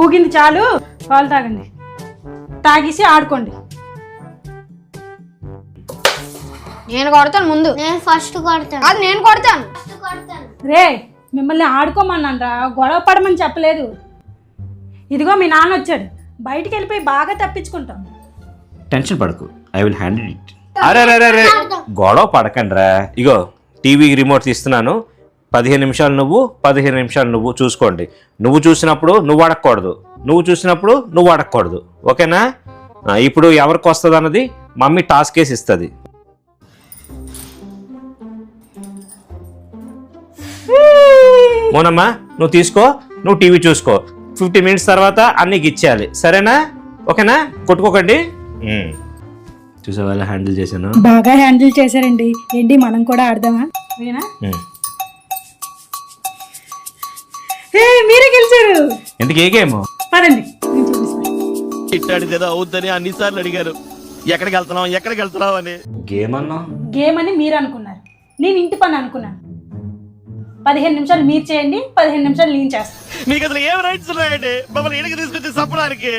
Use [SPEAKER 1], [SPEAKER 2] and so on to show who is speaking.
[SPEAKER 1] ఊగింది చాలు, పాలు తాగండి. తాగేసి ఆడుకోండి.
[SPEAKER 2] నేను కొడతాను ముందు.
[SPEAKER 3] నేను ఫస్ట్ కొడతాను.
[SPEAKER 2] అది నేను కొడతాను.
[SPEAKER 1] రే, మిమ్మల్ని ఆడుకోమన్నానరా, గొడవ పడమని చెప్పలేదు. ఇదిగో మీ నాన్న వచ్చాడు, బయటికి వెళ్ళిపోయి బాగా తప్పించుకుంటాం.
[SPEAKER 4] టెన్షన్ పడకు, ఐ విల్ హ్యాండిల్ ఇట్. అరే గొడవ పడకండి రా. ఇగో టీవీకి రిమోట్ తీస్తున్నాను. 15 నిమిషాలు నువ్వు, 15 నిమిషాలు నువ్వు చూసుకోండి. నువ్వు చూసినప్పుడు నువ్వు అడగకూడదు, నువ్వు చూసినప్పుడు నువ్వు అడగకూడదు. ఓకేనా? ఇప్పుడు ఎవరికి వస్తుంది అన్నది మమ్మీ టాస్క్ వేసి ఇస్తుంది. మోనమ్మా నువ్వు తీసుకో, నువ్వు టీవీ చూసుకో. 15 మినిట్స్ తర్వాత అన్నీకి ఇచ్చేయాలి, సరేనా? ఓకేనా? కొట్టుకోకండి. చూసే వాళ్ళ హ్యాండిల్ చేశాను.
[SPEAKER 1] బాగా హ్యాండిల్ చేశారండి. ఏంటి మనం కూడా ఆడదామా? మీరే గెలిచారు.
[SPEAKER 4] ఎందుకు ఏ గేమ్?
[SPEAKER 1] పదండి, నేను చూపిస్తాను.
[SPEAKER 5] ఇట్టాడిదేదో అవుద్దని అన్నిసార్లు అడిగారు, ఎక్కడికి వెళ్తున్నావు అని.
[SPEAKER 4] గేమ్ అన్నా?
[SPEAKER 1] గేమ్ అని మీరు అనుకున్నారు, నేను ఇంటి పని అనుకున్నాను. 15 నిమిషాలు మీరు చేయండి, 15 నిమిషాలు నేను చేస్తాను.
[SPEAKER 5] మీకు అసలు ఏం రైట్స్ ఉన్నాయండి మమ్మల్ని ఇంటికి తీసుకొచ్చి చంపడానికి?